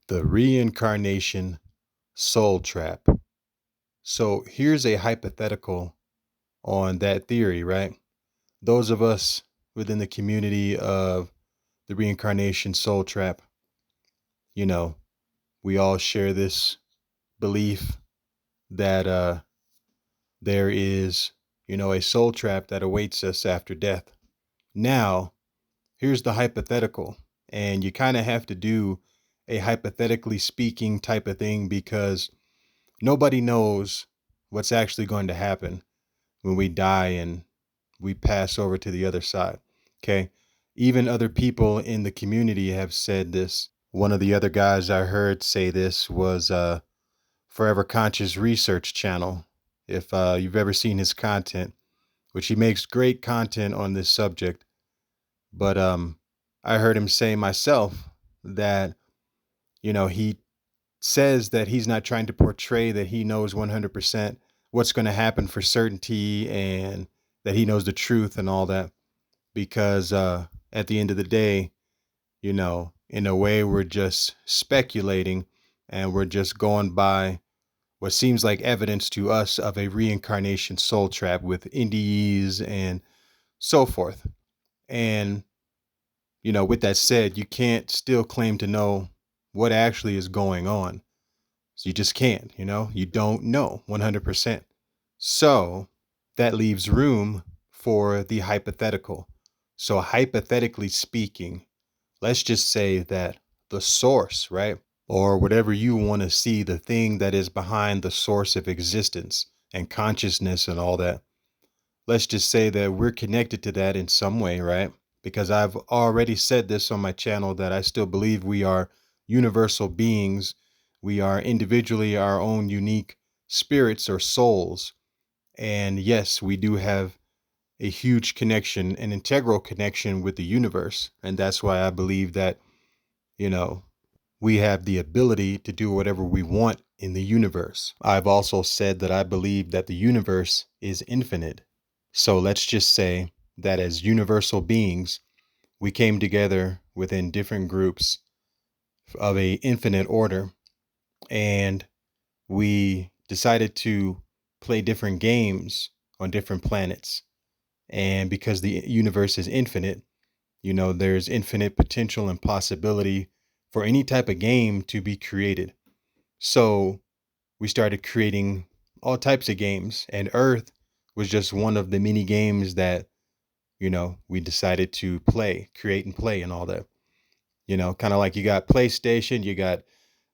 The Reincarnation Soul Trap. So here's a hypothetical on that theory, right? Those of us within the community of the Reincarnation Soul Trap, you know, we all share this belief that there is, a soul trap that awaits us after death. Now, here's the hypothetical, and you kind of have to do a hypothetically speaking type of thing because nobody knows what's actually going to happen when we die and we pass over to the other side. Okay. Even other people in the community have said this. One of the other guys I heard say this was Forever Conscious Research Channel. If you've ever seen his content, which he makes great content on this subject, but I heard him say myself that he says that he's not trying to portray that he knows 100% what's going to happen for certainty and that he knows the truth and all that because at the end of the day, in a way we're just speculating and we're just going by what seems like evidence to us of a reincarnation soul trap with NDEs and so forth. And with that said, you can't still claim to know what actually is going on. So you just can't, you don't know 100%. So that leaves room for the hypothetical. So hypothetically speaking, let's just say that the source, right? Or whatever you want to see, the thing that is behind the source of existence and consciousness and all that. Let's just say that we're connected to that in some way, right? Because I've already said this on my channel that I still believe we are universal beings. We are individually our own unique spirits or souls. And yes, we do have a huge connection, an integral connection with the universe. And that's why I believe that, you know, we have the ability to do whatever we want in the universe. I've also said that I believe that the universe is infinite. So let's just say that as universal beings, we came together within different groups of a infinite order and we decided to play different games on different planets. And because the universe is infinite, there's infinite potential and possibility for any type of game to be created. So we started creating all types of games, and Earth was just one of the many games that, we decided to create and play and all that. Kind of like you got PlayStation, you got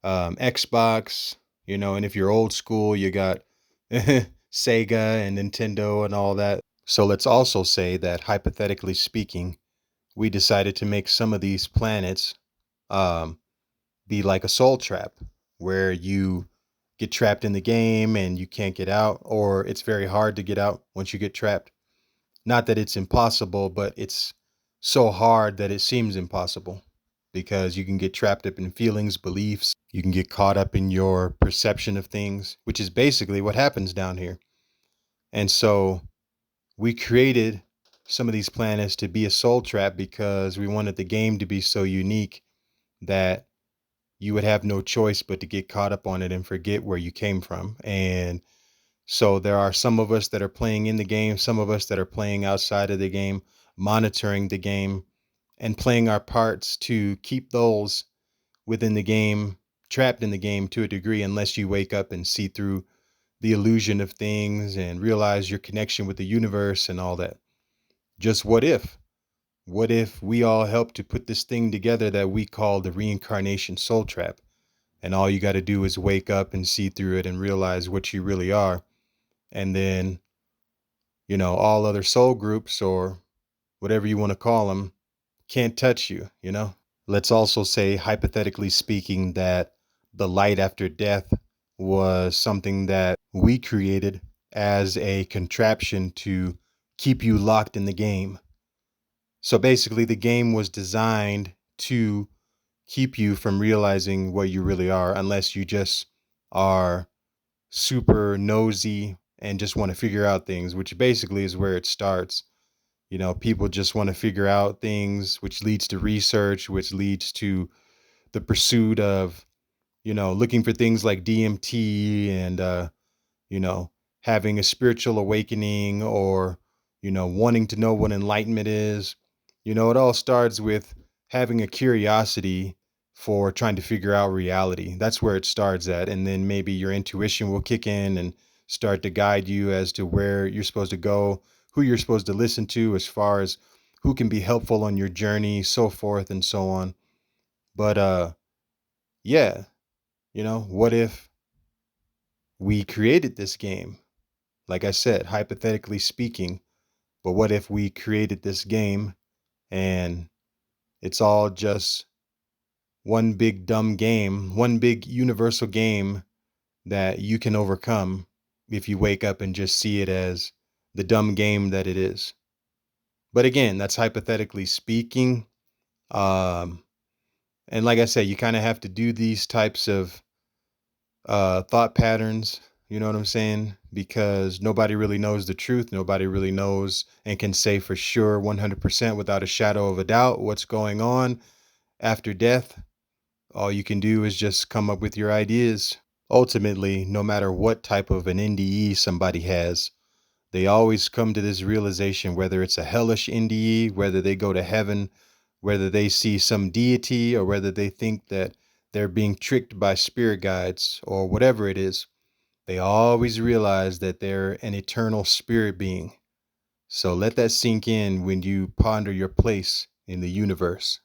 Xbox, and if you're old school, you got Sega and Nintendo and all that. So let's also say that hypothetically speaking, we decided to make some of these planets um, be like a soul trap where you get trapped in the game and you can't get out, or it's very hard to get out once you get trapped. Not that it's impossible, but it's so hard that it seems impossible because you can get trapped up in feelings, beliefs. You can get caught up in your perception of things, which is basically what happens down here. And so we created some of these planets to be a soul trap because we wanted the game to be so unique that you would have no choice but to get caught up on it and forget where you came from. And so there are some of us that are playing in the game, some of us that are playing outside of the game, monitoring the game and playing our parts to keep those within the game trapped in the game to a degree, unless you wake up and see through the illusion of things and realize your connection with the universe and all that. Just what if? What if we all help to put this thing together that we call the reincarnation soul trap? And all you got to do is wake up and see through it and realize what you really are. And then, all other soul groups or whatever you want to call them can't touch you. Let's also say, hypothetically speaking, that the light after death was something that we created as a contraption to keep you locked in the game. So basically, the game was designed to keep you from realizing what you really are, unless you just are super nosy and just want to figure out things, which basically is where it starts. People just want to figure out things, which leads to research, which leads to the pursuit of, looking for things like DMT and you know, having a spiritual awakening or, wanting to know what enlightenment is. It all starts with having a curiosity for trying to figure out reality. That's where it starts at. And then maybe your intuition will kick in and start to guide you as to where you're supposed to go, who you're supposed to listen to, as far as who can be helpful on your journey, so forth and so on. But yeah, what if we created this game? Like I said, hypothetically speaking, but what if we created this game and it's all just one big dumb game, one big universal game that you can overcome if you wake up and just see it as the dumb game that it is. But again, that's hypothetically speaking. Um, and like I said, you kind of have to do these types of thought patterns. You know what I'm saying? Because nobody really knows the truth. Nobody really knows and can say for sure 100% without a shadow of a doubt what's going on after death. All you can do is just come up with your ideas. Ultimately, no matter what type of an NDE somebody has, they always come to this realization, whether it's a hellish NDE, whether they go to heaven, whether they see some deity, or whether they think that they're being tricked by spirit guides or whatever it is. They always realize that they're an eternal spirit being. So let that sink in when you ponder your place in the universe.